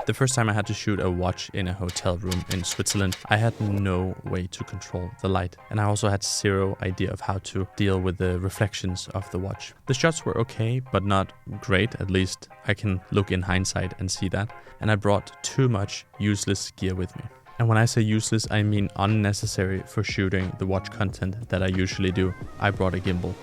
The first time I had to shoot a watch in a hotel room in Switzerland, I had no way to control the light. And I also had zero idea of how to deal with the reflections of the watch. The shots were okay, but not great. At least I can look in hindsight and see that. And I brought too much useless gear with me. And when I say useless, I mean unnecessary for shooting the watch content that I usually do. I brought a gimbal.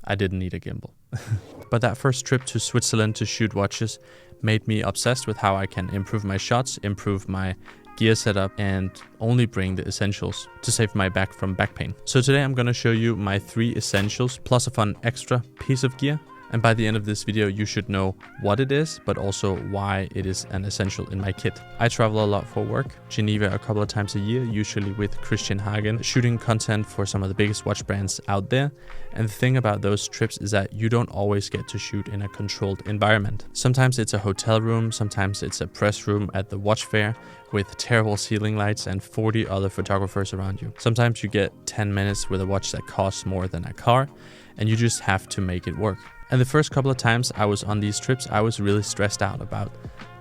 I didn't need a gimbal. But that first trip to Switzerland to shoot watches made me obsessed with how I can improve my shots, improve my gear setup, and only bring the essentials to save my back from back pain. So today I'm gonna show you my 3 essentials plus a fun extra piece of gear. And by the end of this video, you should know what it is, but also why it is an essential in my kit. I travel a lot for work, Geneva a couple of times a year, usually with Copenhagen, shooting content for some of the biggest watch brands out there. And the thing about those trips is that you don't always get to shoot in a controlled environment. Sometimes it's a hotel room, sometimes it's a press room at the watch fair with terrible ceiling lights and 40 other photographers around you. Sometimes you get 10 minutes with a watch that costs more than a car, and you just have to make it work. And the first couple of times I was on these trips, I was really stressed out about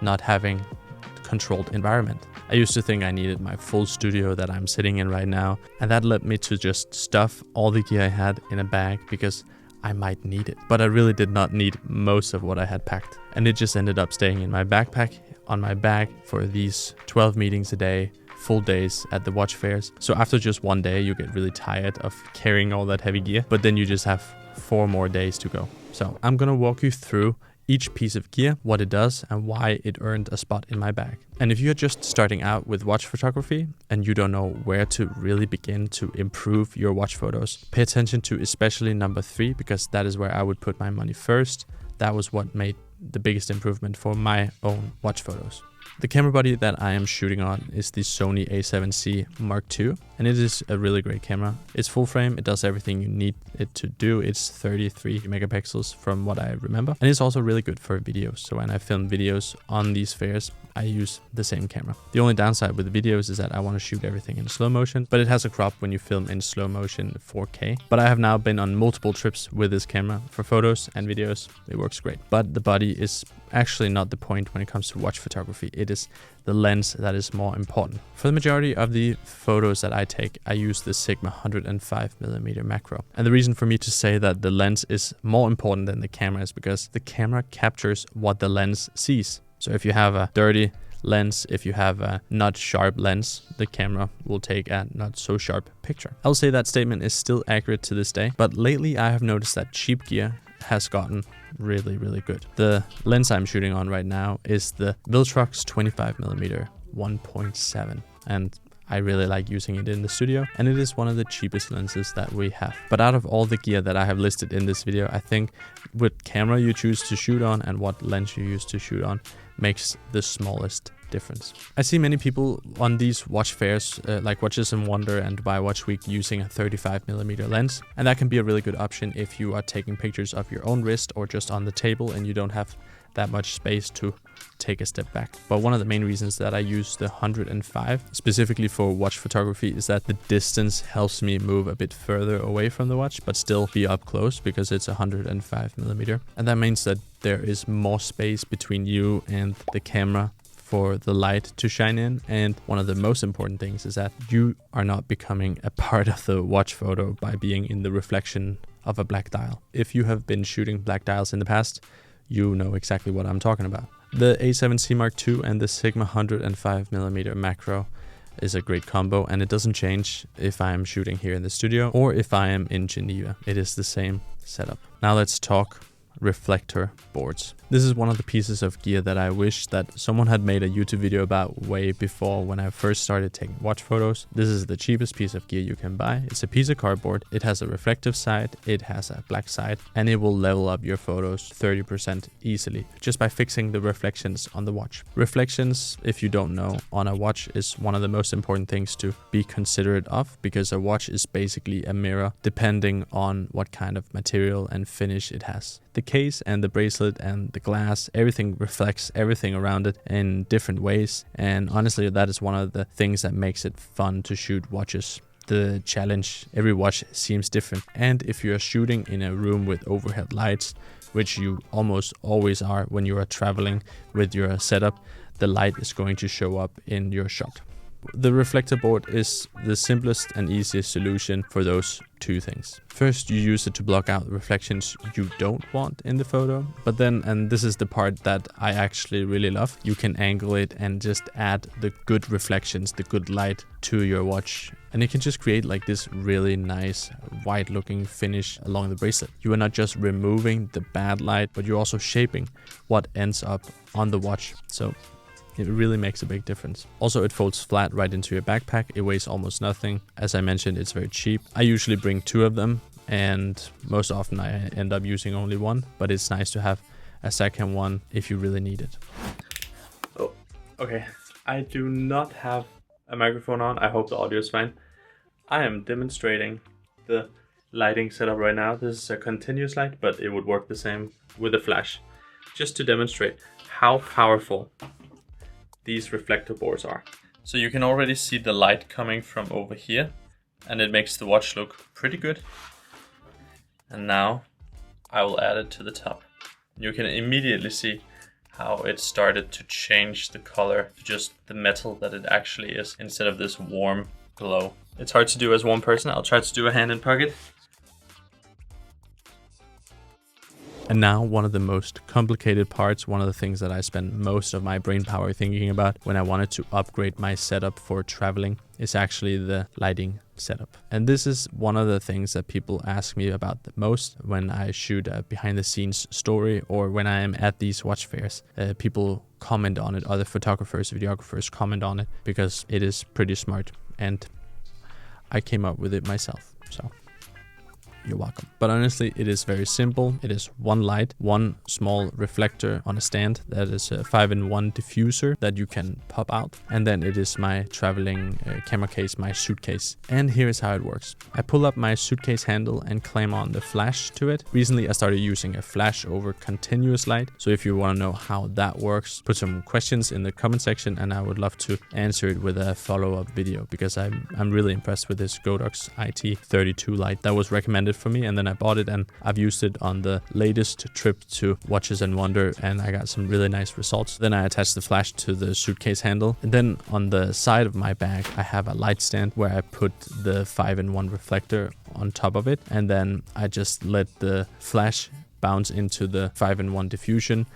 not having a controlled environment. I used to think I needed my full studio that I'm sitting in right now, and that led me to just stuff all the gear I had in a bag because I might need it. But I really did not need most of what I had packed. And it just ended up staying in my backpack, on my bag for these 12 meetings a day, full days at the watch fairs. So after just one day, you get really tired of carrying all that heavy gear, but then you just have 4 more days to go. So I'm gonna walk you through each piece of gear, what it does, and why it earned a spot in my bag. And if you're just starting out with watch photography and you don't know where to really begin to improve your watch photos, pay attention to especially number 3, because that is where I would put my money first. That was what made the biggest improvement for my own watch photos. The camera body that I am shooting on is the Sony a7C Mark II, and it is a really great camera. It's full frame, it does everything you need it to do. It's 33 megapixels from what I remember, and it's also really good for videos. So when I film videos on these fairs, I use the same camera. The only downside with the videos is that I want to shoot everything in slow motion, but it has a crop when you film in slow motion 4K. But I have now been on multiple trips with this camera for photos and videos. It works great. But the body is actually not the point when it comes to watch photography. It is the lens that is more important. For the majority of the photos that I take, I use the Sigma 105mm macro. And the reason for me to say that the lens is more important than the camera is because the camera captures what the lens sees. So if you have a dirty lens, if you have a not sharp lens, the camera will take a not so sharp picture. I'll say that statement is still accurate to this day, but lately I have noticed that cheap gear has gotten really good. The lens I'm shooting on right now is the Viltrox 25mm 1.7, and I really like using it in the studio, and it is one of the cheapest lenses that we have. But out of all the gear that I have listed in this video, I think what camera you choose to shoot on and what lens you use to shoot on makes the smallest difference. I see many people on these watch fairs like Watches and Wonder and Dubai Watch Week using a 35mm lens, and that can be a really good option if you are taking pictures of your own wrist or just on the table and you don't have that much space to take a step back. But one of the main reasons that I use the 105 specifically for watch photography is that the distance helps me move a bit further away from the watch but still be up close because it's 105mm, and that means that there is more space between you and the camera for the light to shine in. And one of the most important things is that you are not becoming a part of the watch photo by being in the reflection of a black dial. If you have been shooting black dials in the past, you know exactly what I'm talking about. The a7C Mark II and the Sigma 105mm macro is a great combo, and it doesn't change if I am shooting here in the studio or if I am in Geneva. It is the same setup. Now let's talk reflector boards. This is one of the pieces of gear that I wish that someone had made a YouTube video about way before when I first started taking watch photos. This is the cheapest piece of gear you can buy. It's a piece of cardboard. It has a reflective side, it has a black side, and it will level up your photos 30% easily just by fixing the reflections on the watch. Reflections, if you don't know, on a watch is one of the most important things to be considerate of, because a watch is basically a mirror depending on what kind of material and finish it has. The case and the bracelet and the glass, everything reflects everything around it in different ways, and honestly that is one of the things that makes it fun to shoot watches. The challenge, every watch seems different, and if you're shooting in a room with overhead lights, which you almost always are when you are traveling with your setup, the light is going to show up in your shot. The reflector board is the simplest and easiest solution for those two things. First, you use it to block out reflections you don't want in the photo, but then, and this is the part that I actually really love, you can angle it and just add the good reflections, the good light to your watch. And you can just create like this really nice white looking finish along the bracelet. You are not just removing the bad light, but you're also shaping what ends up on the watch. So it really makes a big difference. Also, it folds flat right into your backpack. It weighs almost nothing. As I mentioned, it's very cheap. I usually bring 2 of them, and most often I end up using only one, but it's nice to have a second one if you really need it. Oh, okay. I do not have a microphone on. I hope the audio is fine. I am demonstrating the lighting setup right now. This is a continuous light, but it would work the same with a flash. Just to demonstrate how powerful these reflector boards are. So you can already see the light coming from over here, and it makes the watch look pretty good. And now I will add it to the top. You can immediately see how it started to change the color to just the metal that it actually is, instead of this warm glow. It's hard to do as one person. I'll try to do a hand in pocket. And now one of the most complicated parts, one of the things that I spend most of my brain power thinking about when I wanted to upgrade my setup for traveling, is actually the lighting setup. And this is one of the things that people ask me about the most when I shoot a behind the scenes story, or when I am at these watch fairs. People comment on it, other photographers, videographers comment on it, because it is pretty smart. And I came up with it myself, so you're welcome. But honestly, it is very simple. It is one light, one small reflector on a stand that is a 5-in-1 diffuser that you can pop out. And then it is my traveling camera case, my suitcase. And here is how it works. I pull up my suitcase handle and clamp on the flash to it. Recently, I started using a flash over continuous light. So if you want to know how that works, put some questions in the comment section and I would love to answer it with a follow-up video, because I'm really impressed with this Godox IT32 light that was recommended for me, and then I bought it and I've used it on the latest trip to Watches and Wonder, and I got some really nice results. Then I attached the flash to the suitcase handle, and then on the side of my bag I have a light stand where I put the 5-in-1 reflector on top of it, and then I just let the flash bounce into the 5-in-1 diffusion,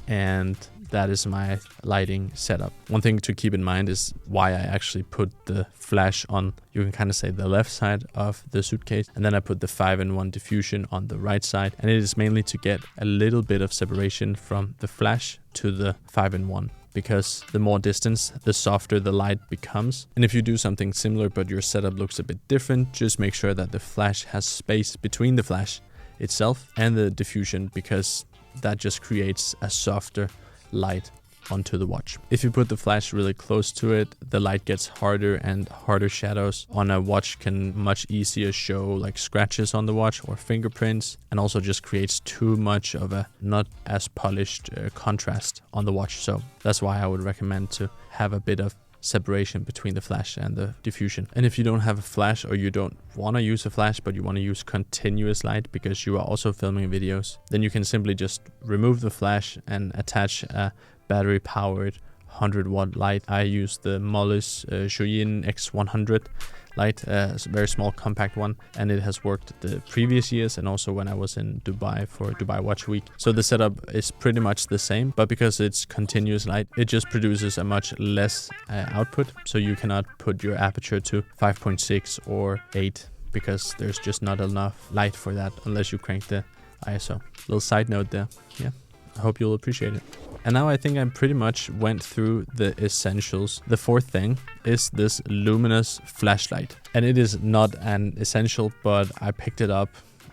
and that is my lighting setup. One thing to keep in mind is why I actually put the flash on, you can kind of say, the left side of the suitcase, and then I put the 5-in-1 diffusion on the right side, and it is mainly to get a little bit of separation from the flash to the 5-in-1, because the more distance, the softer the light becomes. And if you do something similar but your setup looks a bit different, just make sure that the flash has space between the flash itself and the diffusion, because that just creates a softer light onto the watch. If you put the flash really close to it, the light gets harder, and harder shadows on a watch can much easier show like scratches on the watch or fingerprints, and also just creates too much of a not as polished contrast on the watch. So that's why I would recommend to have a bit of separation between the flash and the diffusion. And if you don't have a flash, or you don't want to use a flash but you want to use continuous light because you are also filming videos, then you can simply just remove the flash and attach a battery powered 100-watt light. I use the Mollis Shoyin X100 light, a very small compact one, and it has worked the previous years and also when I was in Dubai for Dubai Watch Week. So the setup is pretty much the same, but because it's continuous light, it just produces a much less output. So you cannot put your aperture to 5.6 or 8 because there's just not enough light for that unless you crank the ISO. Little side note there. Yeah, I hope you'll appreciate it. And now I think I pretty much went through the essentials. The fourth thing is this luminous flashlight. And it is not an essential, but I picked it up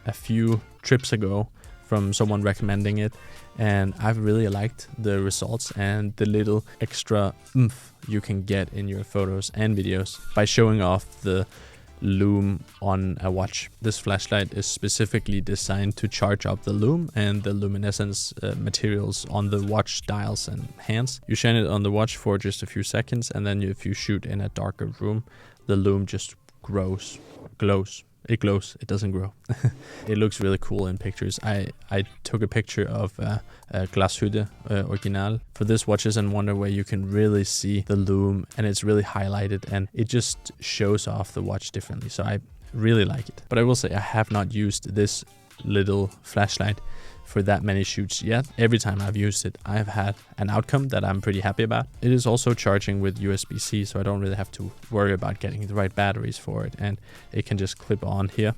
a few trips ago from someone recommending it. And I've really liked the results and the little extra oomph you can get in your photos and videos by showing off the lume on a watch. This flashlight is specifically designed to charge up the lume and the luminescence materials on the watch dials and hands. You shine it on the watch for just a few seconds, and then if you shoot in a darker room, the lume just glows. It glows, it doesn't grow. It looks really cool in pictures. I took a picture of Glashütte Original for this Watches and Wonder, where you can really see the lume and it's really highlighted and it just shows off the watch differently. So I really like it. But I will say I have not used this little flashlight for that many shoots yet. Every time I've used it, I've had an outcome that I'm pretty happy about. It is also charging with USB-C, so I don't really have to worry about getting the right batteries for it, and it can just clip on here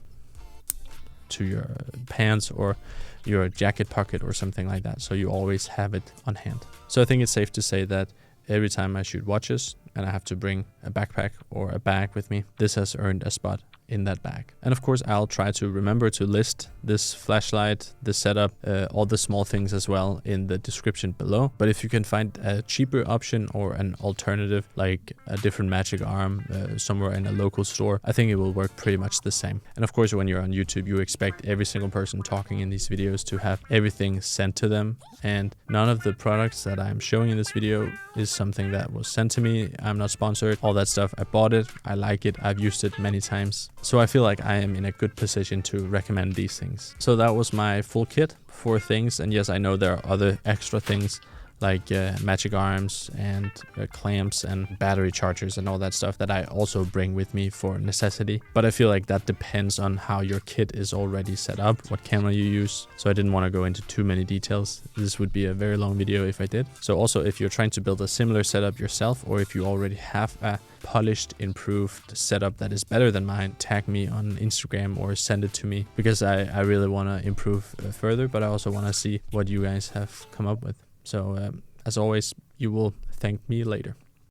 to your pants or your jacket pocket or something like that, so you always have it on hand. So I think it's safe to say that every time I shoot watches and I have to bring a backpack or a bag with me, this has earned a spot in that bag. And of course, I'll try to remember to list this flashlight, the setup, all the small things as well in the description below. But if you can find a cheaper option or an alternative, like a different magic arm somewhere in a local store, I think it will work pretty much the same. And of course, when you're on YouTube, you expect every single person talking in these videos to have everything sent to them. And none of the products that I'm showing in this video is something that was sent to me. I'm not sponsored. All that stuff, I bought it. I like it. I've used it many times. So I feel like I am in a good position to recommend these things. So that was my full kit, 4 things. And yes, I know there are other extra things like magic arms and clamps and battery chargers and all that stuff that I also bring with me for necessity. But I feel like that depends on how your kit is already set up, what camera you use. So I didn't want to go into too many details. This would be a very long video if I did. So also, if you're trying to build a similar setup yourself, or if you already have a polished, improved setup that is better than mine, tag me on Instagram or send it to me, because I really want to improve further, but I also want to see what you guys have come up with. So as always, you will thank me later.